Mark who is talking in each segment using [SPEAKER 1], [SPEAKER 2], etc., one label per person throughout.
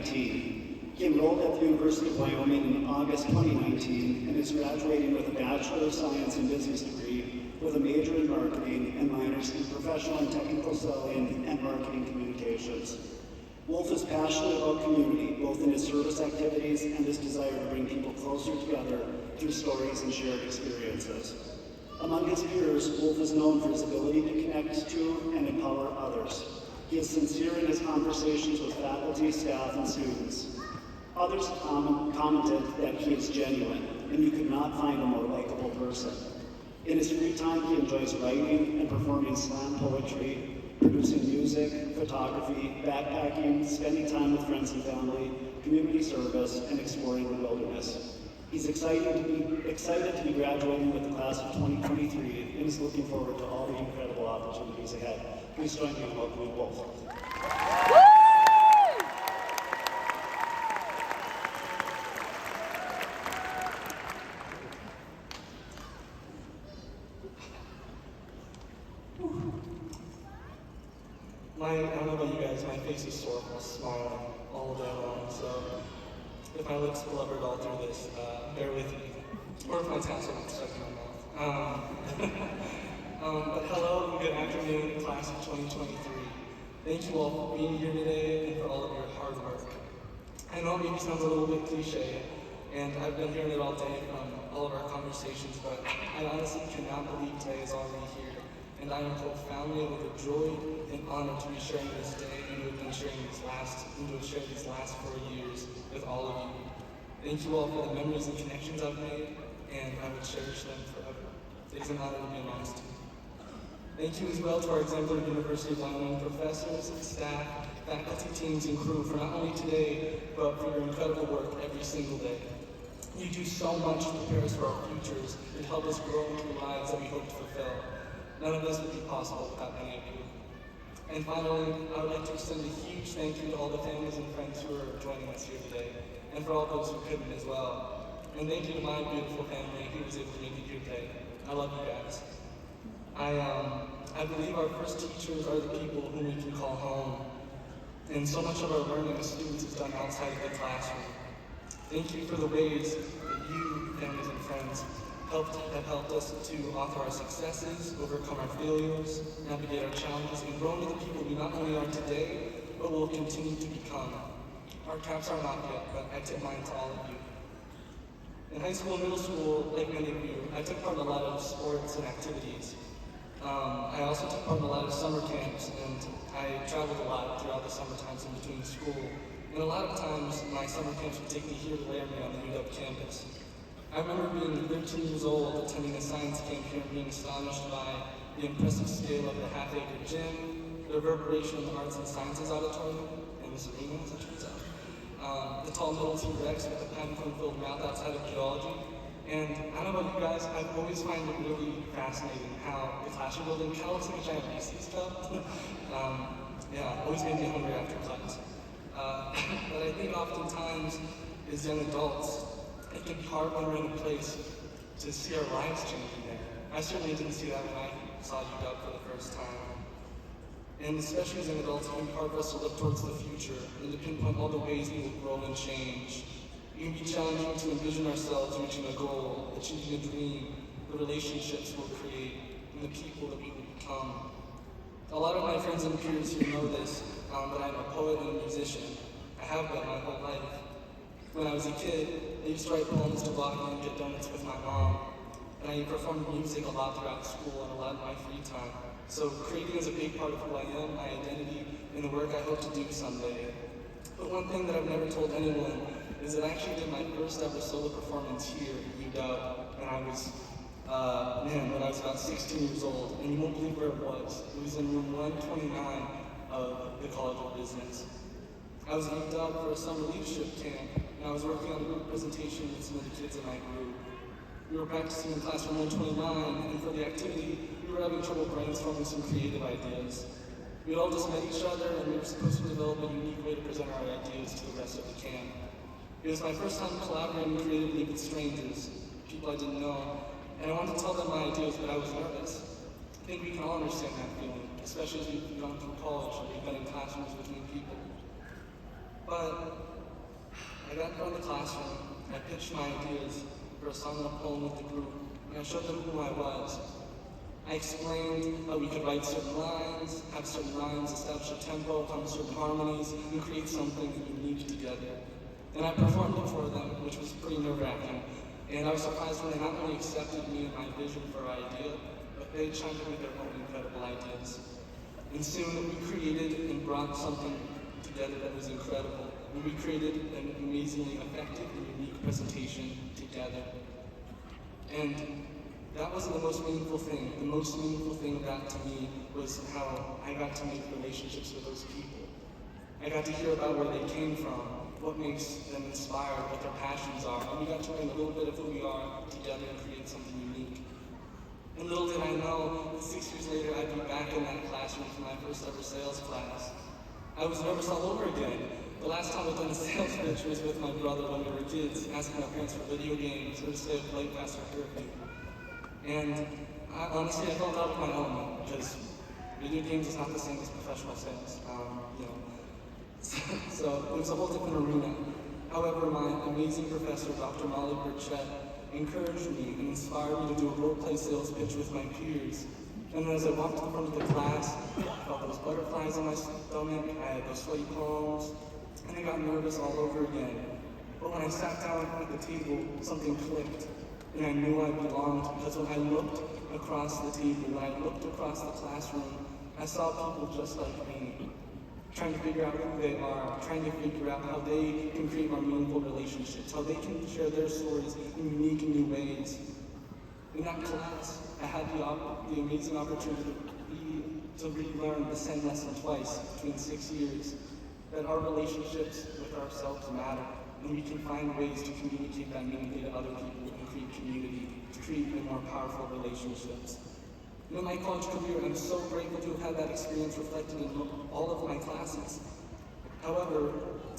[SPEAKER 1] He enrolled at the University of Wyoming in August 2019 and is graduating with a Bachelor of Science in Business degree with a major in marketing and minors in professional and technical selling and marketing communications. Wolf is passionate about community, both in his service activities and his desire to bring people closer together through stories and shared experiences. Among his peers, Wolf is known for his ability to connect to and empower others. He is sincere in his conversations with faculty, staff, and students. Others commented that he is genuine, and you could not find a more likable person. In his free time, he enjoys writing and performing slam poetry, producing music, photography, backpacking, spending time with friends and family, community service, and exploring the wilderness. He's excited to be graduating with the class of 2023 and is looking forward to all the incredible opportunities ahead. Please join me in welcoming Wolf.
[SPEAKER 2] I don't know about you guys, my face is sore from smiling all day long, so if my lips blubbered all through this, bear with me. Or if my tassel gets stuck in my mouth. But hello and good afternoon, class of 2023. Thank you all for being here today and for all of your hard work. I know it maybe sounds a little bit cliche, and I've been hearing it all day from all of our conversations, but I honestly cannot believe today is already here. And I am profoundly overjoyed and honored to be sharing this day and to have been sharing these last 4 years with all of you. Thank you all for the memories and connections I've made, and I will cherish them forever. It is an honor to be amongst you. Thank you as well to our exemplary University of Wyoming professors, staff, faculty, teams, and crew for not only today, but for your incredible work every single day. You do so much to prepare us for our futures and help us grow into the lives that we hope to fulfill. None of this would be possible without any of you. And finally, I would like to extend a huge thank you to all the families and friends who are joining us here today, and for all those who couldn't as well. And thank you to my beautiful family who was able to make it here today. I love you guys. I believe our first teachers are the people whom we can call home. And so much of our learning as students is done outside of the classroom. Thank you for the ways that you, families and friends, have helped us to author our successes, overcome our failures, navigate our challenges, and grow into the people we not only are today, but will continue to become. Our caps are not yet, but I tip mine to all of you. In high school and middle school, like many of you, I took part in a lot of sports and activities. I also took part in a lot of summer camps, and I traveled a lot throughout the summer times in between school. And a lot of times, my summer camps would take me here to Laramie on the UW campus. I remember being 13 years old, attending a science camp here and being astonished by the impressive scale of the half-acre gym, the reverberation of the Arts and Sciences Auditorium, and this arena, as it turns out, the tall middle T-Rex with the pine-cone-filled mouth outside of geology. And I don't know about you guys, I've always found it really fascinating how the classroom building kind of looks like a giant Reese's cup. Always made me hungry after class. But I think oftentimes, as young adults, it can be hard when we're in a place to see our lives changing there. I certainly didn't see that when I saw UW for the first time. And especially as young adults, it can be hard for us to look towards the future and to pinpoint all the ways we will grow and change. It can be challenging to envision ourselves reaching a goal, achieving a dream, the relationships we'll create, and the people that we will become. A lot of my friends and peers here know this, but I'm a poet and a musician. I have been my whole life. When I was a kid, I used to write poems to walk and get donuts with my mom. And I performed music a lot throughout school and a lot of my free time. So creating is a big part of who I am, my identity, and the work I hope to do someday. But one thing that I've never told anyone is that I actually did my first ever solo performance here at UW when I was about 16 years old, and you won't believe where it was. It was in room 129 of the College of Business. I was at UW for a summer leadership camp, and I was working on a group presentation with some of the kids in my group. We were practicing in classroom 129, and for the activity, we were having trouble brainstorming some creative ideas. We had all just met each other, and we were supposed to develop a unique way to present our ideas to the rest of the camp. It was my first time collaborating creatively with strangers, people I didn't know, and I wanted to tell them my ideas, but I was nervous. I think we can all understand that feeling, especially as we've gone through college and we've been in classrooms with new people. But I got in front of the classroom, and I pitched my ideas for a song and a poem with the group, and I showed them who I was. I explained how we could write certain lines, have certain rhymes, establish a tempo, hum certain harmonies, and create something unique together. And I performed it for them, which was pretty nerve-wracking. And I was surprised when they not only accepted me and my vision for our idea, but they chimed in with their own incredible ideas. And soon we created and brought something together that was incredible. And we created an amazingly effective and unique presentation together. And that wasn't the most meaningful thing. The most meaningful thing of that to me was how I got to make relationships with those people. I got to hear about where they came from, what makes them inspired, what their passions are, and we got to learn a little bit of who we are together and create something unique. And little did I know that 6 years later I'd be back in that classroom for my first ever sales class. I was nervous all over again. The last time I'd done a sales pitch was with my brother when we were kids, asking our parents for video games or to stay up late past our curfew. And honestly, I felt out of my element because video games is not the same as professional sales. So it was a whole different arena. However, my amazing professor, Dr. Molly Burchett, encouraged me and inspired me to do a role-play sales pitch with my peers. And as I walked to the front of the class, I felt those butterflies on my stomach, I had those sweaty palms, and I got nervous all over again. But when I sat down at the table, something clicked, and I knew I belonged because when I looked across the table, when I looked across the classroom, I saw people just like me, trying to figure out who they are, trying to figure out how they can create more meaningful relationships, how they can share their stories in unique and new ways. In that class, I had the amazing opportunity to relearn the same lesson twice between 6 years, that our relationships with ourselves matter, and we can find ways to communicate that meaningfully to other people and create community, to create more powerful relationships. In my college career, I'm so grateful to have had that experience reflected in all of my classes. However,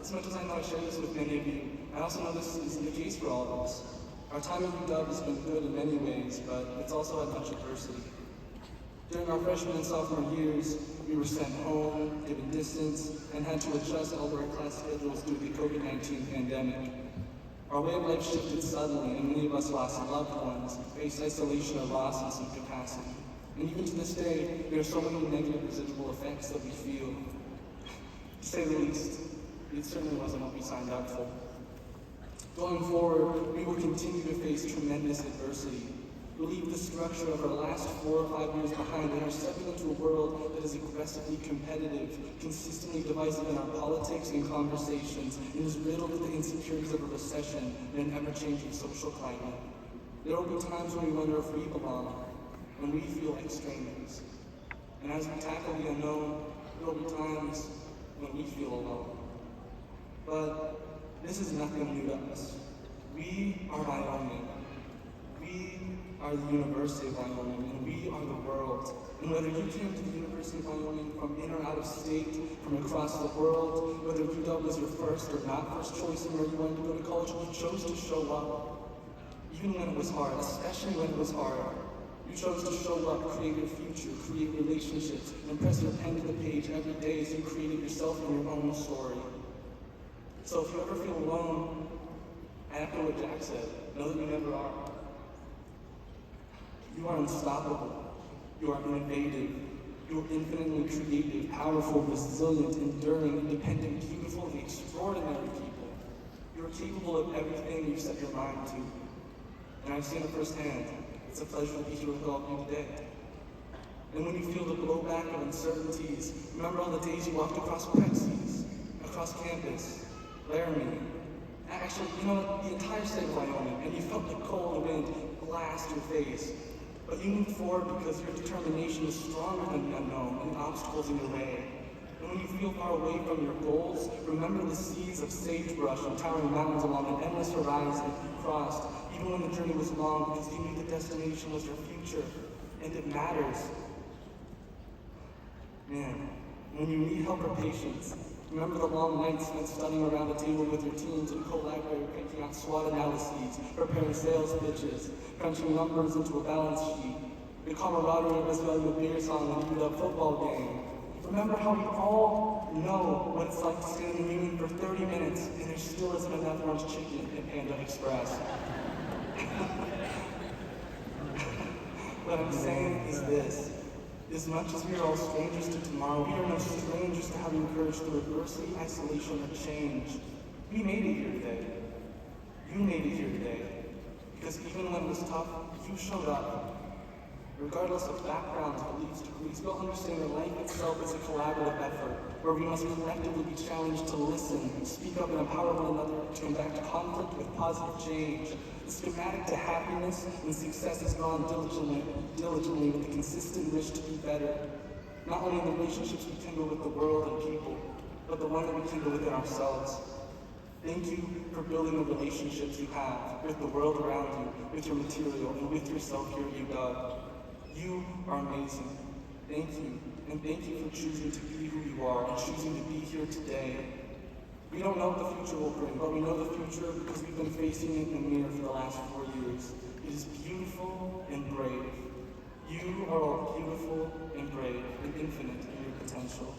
[SPEAKER 2] as much as I know I share this with many of you, I also know this isn't the case for all of us. Our time at UW has been good in many ways, but it's also had much adversity. During our freshman and sophomore years, we were sent home, given distance, and had to adjust all of our class schedules due to the COVID-19 pandemic. Our way of life shifted suddenly, and many of us lost loved ones, faced isolation or loss in some capacity. And even to this day, there are so many negative residual effects that we feel. To say the least, it certainly wasn't what we signed up for. Going forward, we will continue to face tremendous adversity. We'll leave the structure of our last 4 or 5 years behind and are stepping into a world that is aggressively competitive, consistently divisive in our politics and conversations, and is riddled with the insecurities of a recession and an ever-changing social climate. There will be times when we wonder if we belong, when we feel like strangers. And as we tackle the unknown, there will be times when we feel alone. But this is nothing new to us. We are Wyoming. We are the University of Wyoming, and we are the world. And whether you came to the University of Wyoming from in or out of state, from across the world, whether UW was your first or not first choice and where you wanted to go to college, you chose to show up. Even when it was hard, especially when it was hard. You chose to show up, create your future, create relationships, and press your pen to the page every day as you created yourself and your own story. So if you ever feel alone, I echo what Jack said, know that you never are. You are unstoppable. You are innovative. You are infinitely creative, powerful, resilient, enduring, independent, beautiful, and extraordinary people. You are capable of everything you set your mind to. And I've seen it firsthand. It's a pleasure to be here with all of you today. And when you feel the blowback of uncertainties, remember all the days you walked across Prexy's, across campus, Laramie, actually, the entire state of Wyoming, and you felt the cold wind blast your face. But you moved forward because your determination is stronger than the unknown and the obstacles in your way. And when you feel far away from your goals, remember the seas of sagebrush and towering mountains along an endless horizon you crossed, even when the journey was long, because you knew the destination was your future, and it matters. Man, when you need help or patience, remember the long nights spent studying around the table with your teams and co-laborator cranking out SWOT analyses, preparing sales pitches, crunching numbers into a balance sheet, the camaraderie of us yelling a beer song at a UW football game. Remember how we all know what it's like to stand in the union for 30 minutes and there still isn't enough orange chicken at Panda Express. What I'm saying is this. As much as we are all strangers to tomorrow, we are no strangers to having courage through adversity, isolation, or change. We made it here today. You made it here today. Because even when it was tough, you showed up. Regardless of backgrounds, beliefs, degrees, we'll understand that life itself is a collaborative effort, where we must collectively be challenged to listen, speak up, and empower one another to combat conflict with positive change. The schematic to happiness and success is drawn diligently with the consistent wish to be better. Not only in the relationships we kindle with the world and people, but the one that we kindle within ourselves. Thank you for building the relationships you have with the world around you, with your material, and with yourself here at UW. You are amazing. Thank you. And thank you for choosing to be who you are and choosing to be here today. We don't know what the future will bring, but we know the future because we've been facing it in the mirror for the last 4 years. It is beautiful and brave. You are all beautiful and brave and infinite in your potential.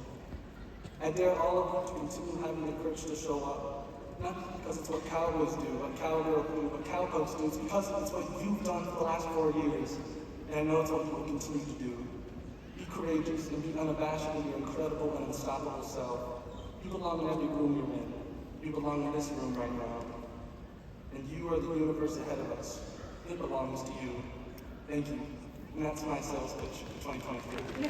[SPEAKER 2] I dare all of you to continue having the courage to show up. Not because it's what cowboys do, what cowgirls do, what cowboys do. It's because it's what you've done for the last 4 years. And I know it's what you will continue to do. Be courageous and be unabashed in your incredible and unstoppable self. You belong in every room you're in. You belong in this room right now. And you are the universe ahead of us. It belongs to you. Thank you. And that's my sales pitch for 2023.